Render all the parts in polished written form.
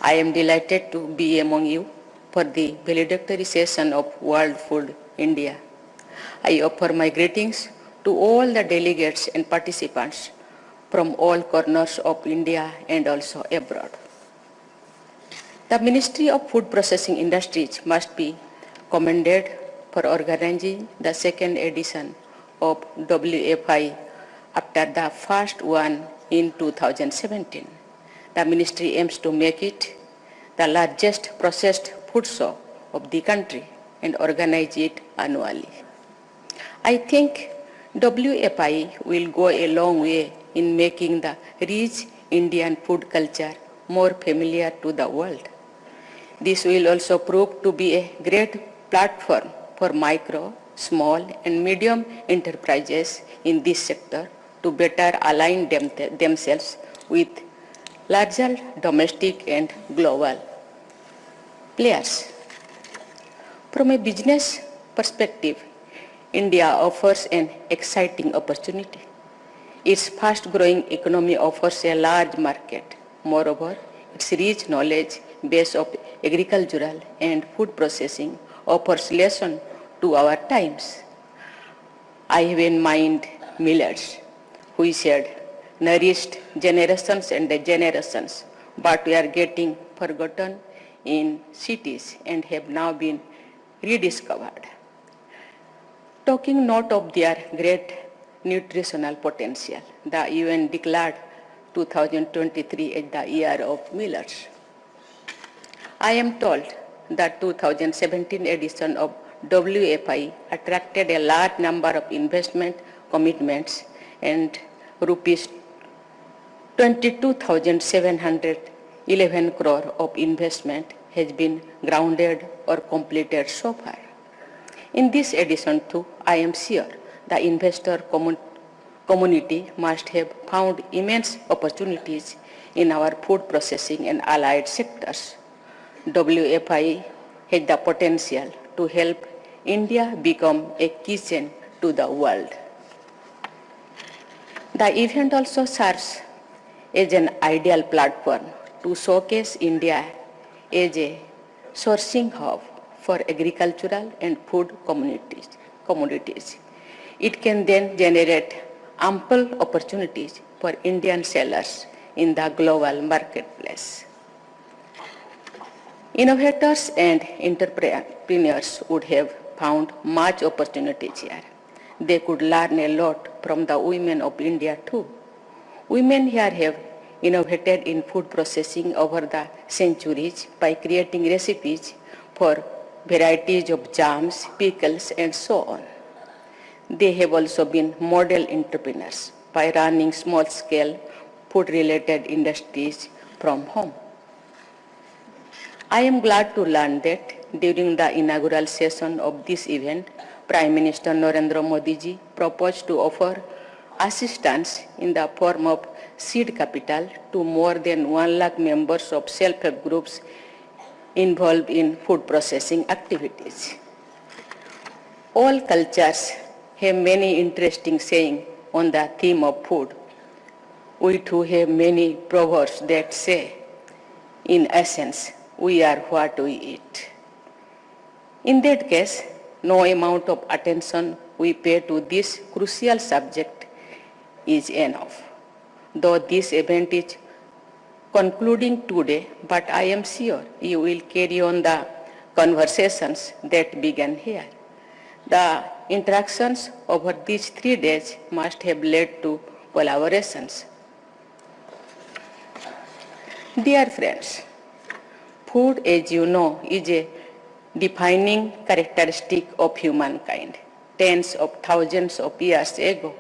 I am delighted to be among you for the valedictory session of World Food India. I offer my greetings to all the delegates and participants from all corners of India and also abroad. The Ministry of Food Processing Industries must be commended for organizing the second edition of WFI after the first one in 2017. The ministry aims to make it the largest processed food show of the country and organize it annually. I think WFI will go a long way in making the rich Indian food culture more familiar to the world. This will also prove to be a great platform for micro, small and medium enterprises in this sector to better align themselves with larger domestic and global players. From a business perspective, India offers an exciting opportunity. Its fast-growing economy offers a large market. Moreover, its rich knowledge base of agricultural and food processing offers lessons to our times. I have in mind millets, which had nourished generations and generations, but we are getting forgotten in cities and have now been rediscovered. Talking not of their great nutritional potential, the UN declared 2023 as the year of millets. I am told that 2017 edition of WFI attracted a large number of investment commitments and rupees 22,711 crore of investment has been grounded or completed so far. In this edition too, I am sure the investor community must have found immense opportunities in our food processing and allied sectors. WFI has the potential to help India become a kitchen to the world. The event also serves as an ideal platform to showcase India as a sourcing hub for agricultural and food commodities. It can then generate ample opportunities for Indian sellers in the global marketplace. Innovators and entrepreneurs would have found much opportunities here. They could learn a lot from the women of India too. Women here have innovated in food processing over the centuries by creating recipes for varieties of jams, pickles and so on. They have also been model entrepreneurs by running small-scale food-related industries from home. I am glad to learn that during the inaugural session of this event, Prime Minister Narendra Modi ji proposed to offer assistance in the form of seed capital to more than 1 lakh members of self-help groups involved in food processing activities. All cultures have many interesting sayings on the theme of food. We too have many proverbs that say, in essence, we are what we eat. In that case, no amount of attention we pay to this crucial subject is enough. Though this event is concluding today, but I am sure you will carry on the conversations that began here. The interactions over these 3 days must have led to collaborations. Dear friends, food, as you know, is a defining characteristic of humankind. Tens of thousands of years ago,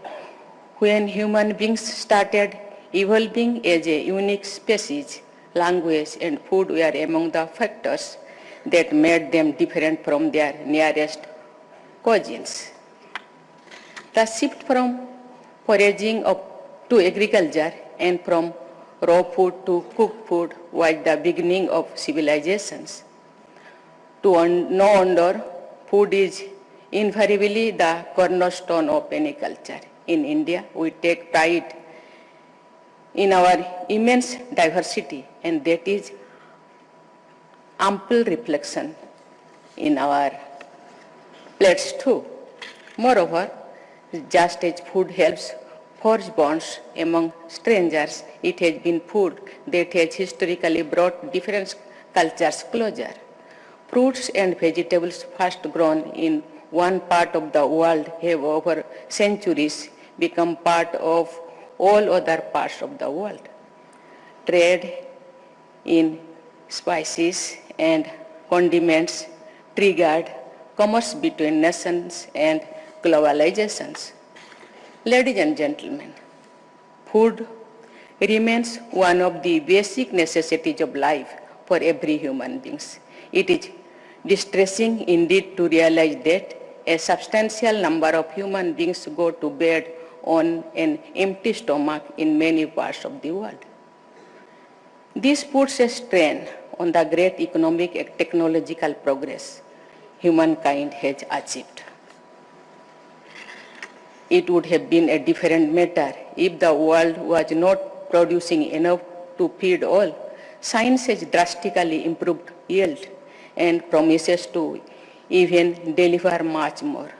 when human beings started evolving as a unique species, language and food were among the factors that made them different from their nearest cousins. The shift from foraging to agriculture and from raw food to cooked food was the beginning of civilizations. No wonder food is invariably the cornerstone of any culture. In India, we take pride in our immense diversity, and that is ample reflection in our plates too. Moreover, just as food helps forge bonds among strangers, it has been food that has historically brought different cultures closer. Fruits and vegetables first grown in one part of the world have over centuries become part of all other parts of the world. Trade in spices and condiments triggered commerce between nations and globalizations. Ladies and gentlemen, food remains one of the basic necessities of life for every human being. It is distressing indeed to realize that a substantial number of human beings go to bed on an empty stomach in many parts of the world. This puts a strain on the great economic and technological progress humankind has achieved. It would have been a different matter if the world was not producing enough to feed all. Science has drastically improved yield and promises to even deliver much more.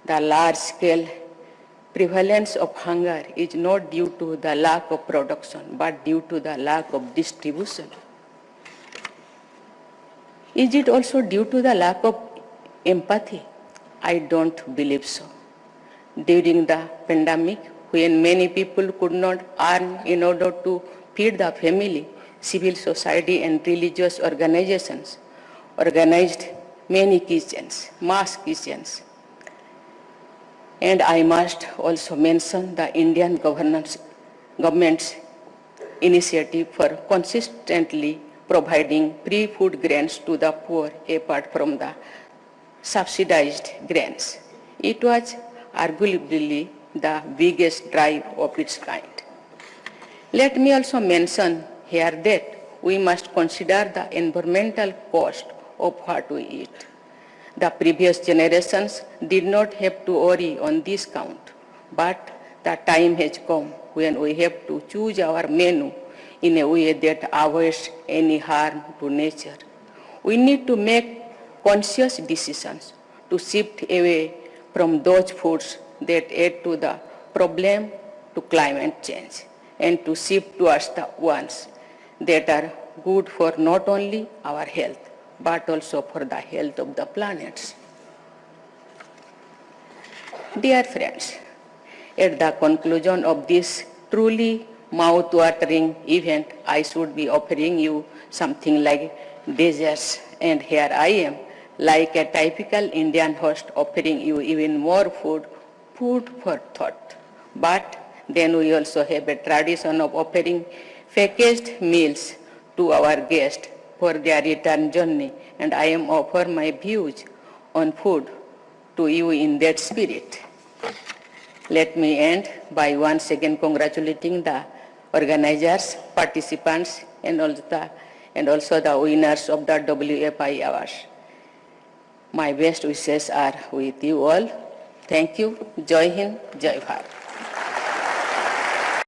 The large-scale prevalence of hunger is not due to the lack of production, but due to the lack of distribution. Is it also due to the lack of empathy? I don't believe so. During the pandemic, when many people could not earn in order to feed the family, civil society and religious organizations organized many kitchens, mass kitchens. And I must also mention the Indian government's initiative for consistently providing free food grains to the poor apart from the subsidized grains. It was arguably the biggest drive of its kind. Let me also mention here that we must consider the environmental cost of what we eat. The previous generations did not have to worry on this count, but the time has come when we have to choose our menu in a way that avoids any harm to nature. We need to make conscious decisions to shift away from those foods that add to the problem to climate change and to shift towards the ones that are good for not only our health, but also for the health of the planets. Dear friends, at the conclusion of this truly mouth-watering event, I should be offering you something like desserts, and here I am, like a typical Indian host, offering you even more food for thought. But then we also have a tradition of offering packaged meals to our guests for their return journey, and I am offer my views on food to you in that spirit. Let me end by once again congratulating the organizers, participants, and also the winners of the WFI Awards. My best wishes are with you all. Thank you. Jai Hind, Jai Bharat.